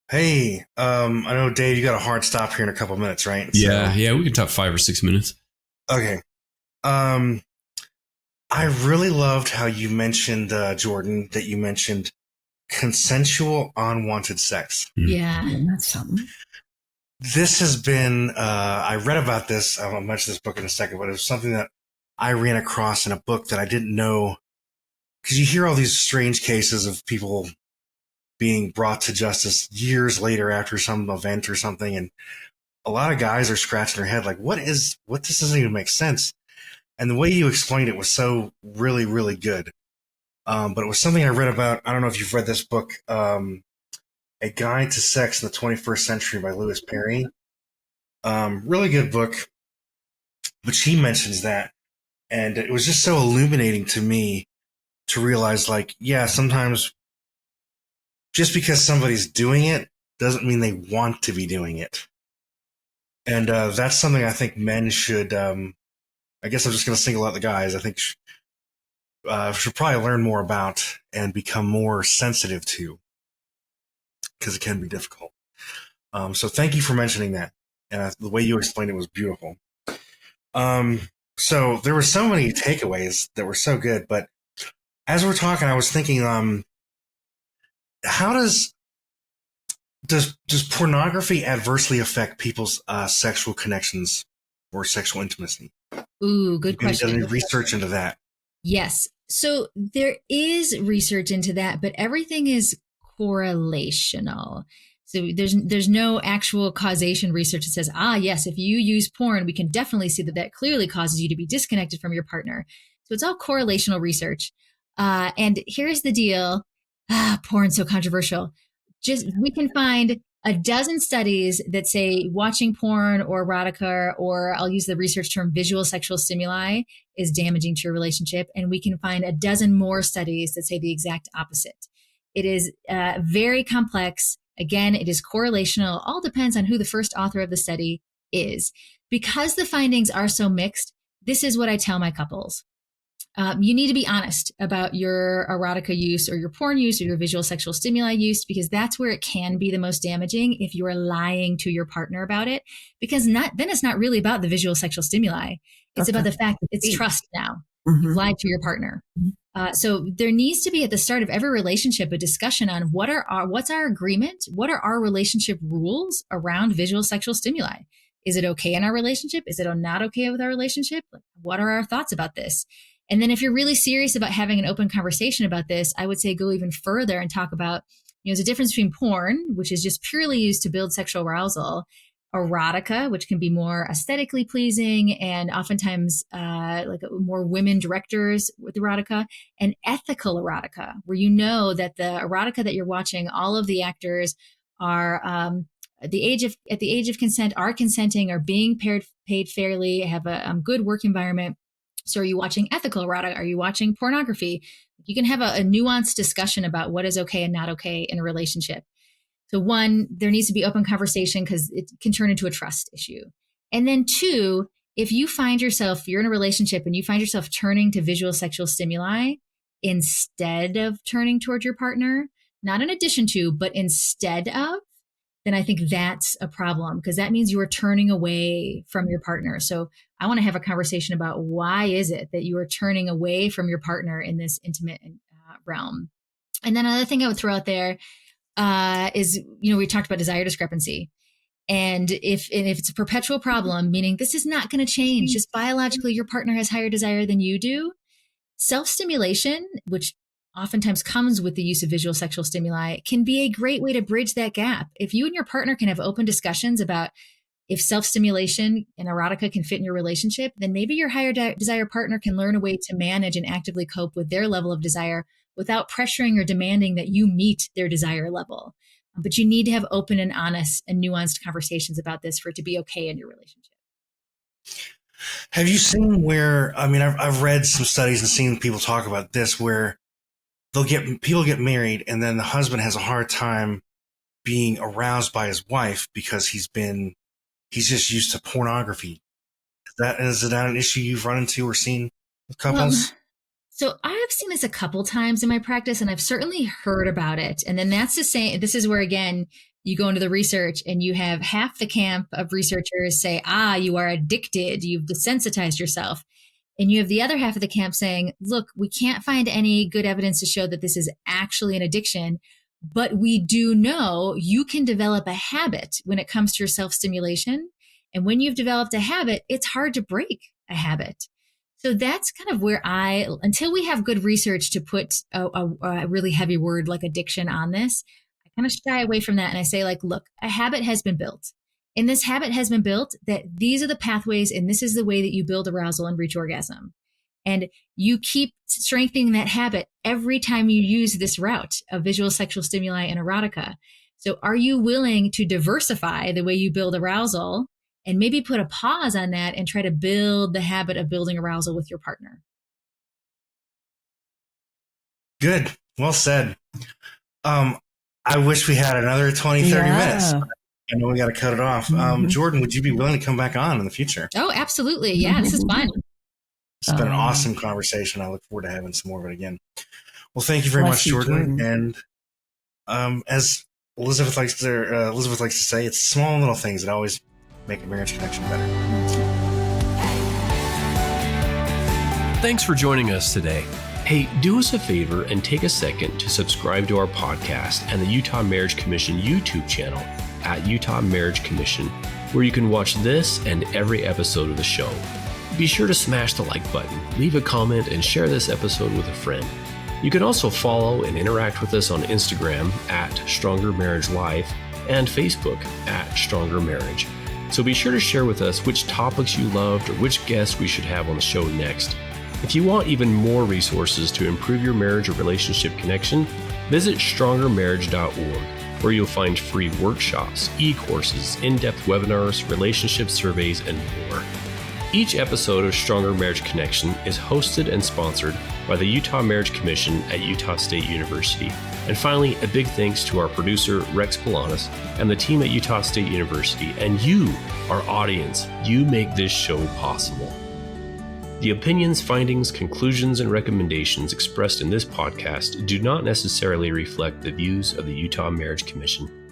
Hey, I know Dave, you got a hard stop here in a couple minutes, right? Yeah, So, yeah, we can talk 5 or 6 minutes. okay. Um, I really loved how you mentioned, Jordan, that you mentioned consensual unwanted sex. Yeah, that's something. This has been, I read about this, I'll mention this book in a second, but it was something that I ran across in a book that I didn't know, because you hear all these strange cases of people being brought to justice years later after some event or something, and a lot of guys are scratching their head like, what, this doesn't even make sense. And the way you explained it was so really, really good. But it was something I read about. I don't know if you've read this book, A Guide to Sex in the 21st Century by Lewis Perry. Really good book, but she mentions that. And it was just so illuminating to me to realize, like, yeah, sometimes just because somebody's doing it doesn't mean they want to be doing it. And that's something I think men should, I guess I'm just going to single out the guys. I think should probably learn more about and become more sensitive to, because it can be difficult. So thank you for mentioning that. And the way you explained it was beautiful. Um, so there were so many takeaways that were so good. But as we're talking, I was thinking, how does pornography adversely affect people's sexual connections or sexual intimacy? Ooh, good Maybe done question. any research into that? Yes. So there is research into that, but everything is correlational. So there's no actual causation research that says, yes, if you use porn, we can definitely see that that clearly causes you to be disconnected from your partner. So it's all correlational research. And here's the deal. Porn's so controversial. Just we can find a dozen studies that say watching porn or erotica, or I'll use the research term visual sexual stimuli, is damaging to your relationship. And we can find a dozen more studies that say the exact opposite. It is very complex. Again, it is correlational. All depends on who the first author of the study is. Because the findings are so mixed, this is what I tell my couples. You need to be honest about your erotica use or your porn use or your visual sexual stimuli use, because that's where it can be the most damaging if you are lying to your partner about it. Because then it's not really about the visual sexual stimuli. It's about the fact that it's trust now. You've lied to your partner. So there needs to be at the start of every relationship a discussion on what's our agreement? What are our relationship rules around visual sexual stimuli? Is it okay in our relationship? Is it not okay with our relationship? What are our thoughts about this? And then if you're really serious about having an open conversation about this, I would say go even further and talk about, there's a difference between porn, which is just purely used to build sexual arousal, erotica, which can be more aesthetically pleasing and oftentimes like more women directors with erotica, and ethical erotica, where you know that the erotica that you're watching, all of the actors are at the age of consent, are consenting, are being paid fairly, have a good work environment. So are you watching ethical erotica? Are you watching pornography? You can have a nuanced discussion about what is okay and not okay in a relationship. So one, there needs to be open conversation because it can turn into a trust issue. And then two, if you're in a relationship and you find yourself turning to visual sexual stimuli instead of turning toward your partner, not in addition to, but instead of, then I think that's a problem, because that means you are turning away from your partner. So I want to have a conversation about why is it that you are turning away from your partner in this intimate realm. And then another thing I would throw out there is, we talked about desire discrepancy. And if it's a perpetual problem, meaning this is not going to change, just biologically your partner has higher desire than you do, self-stimulation, which oftentimes comes with the use of visual sexual stimuli, can be a great way to bridge that gap. If you and your partner can have open discussions about if self-stimulation and erotica can fit in your relationship, then maybe your higher desire partner can learn a way to manage and actively cope with their level of desire without pressuring or demanding that you meet their desire level. But you need to have open and honest and nuanced conversations about this for it to be okay in your relationship. Have you seen where, I mean, I've read some studies and seen people talk about this, where people get married and then the husband has a hard time being aroused by his wife because he's just used to pornography. Is that an issue you've run into or seen with couples? So I've seen this a couple times in my practice, and I've certainly heard about it. And then that's the same. This is where, again, you go into the research and you have half the camp of researchers say, you are addicted, you've desensitized yourself. And you have the other half of the camp saying, look, we can't find any good evidence to show that this is actually an addiction, but we do know you can develop a habit when it comes to your self-stimulation. And when you've developed a habit, it's hard to break a habit. So that's kind of where until we have good research to put a really heavy word like addiction on this, I kind of shy away from that. And I say, like, look, a habit has been built. And this habit has been built that these are the pathways and this is the way that you build arousal and reach orgasm. And you keep strengthening that habit every time you use this route of visual sexual stimuli and erotica. So are you willing to diversify the way you build arousal and maybe put a pause on that and try to build the habit of building arousal with your partner? Good. Well said. I wish we had another 20, 30 minutes. I know we got to cut it off. Jordan, would you be willing to come back on in the future? Oh, absolutely. Yeah, this is fun. It's been an awesome conversation. I look forward to having some more of it again. Well, thank you very much, Jordan. And as Elizabeth likes to say, it's small little things that always make a marriage connection better. Thanks for joining us today. Hey, do us a favor and take a second to subscribe to our podcast and the Utah Marriage Commission YouTube channel at Utah Marriage Commission, where you can watch this and every episode of the show. Be sure to smash the like button, leave a comment, and share this episode with a friend. You can also follow and interact with us on Instagram at Stronger Marriage Life and Facebook at Stronger Marriage. So be sure to share with us which topics you loved or which guests we should have on the show next. If you want even more resources to improve your marriage or relationship connection, visit strongermarriage.org, where you'll find free workshops, e-courses, in-depth webinars, relationship surveys, and more. Each episode of Stronger Marriage Connection is hosted and sponsored by the Utah Marriage Commission at Utah State University. And finally, a big thanks to our producer, Rex Polanis, and the team at Utah State University, and you, our audience. You make this show possible. The opinions, findings, conclusions, and recommendations expressed in this podcast do not necessarily reflect the views of the Utah Marriage Commission.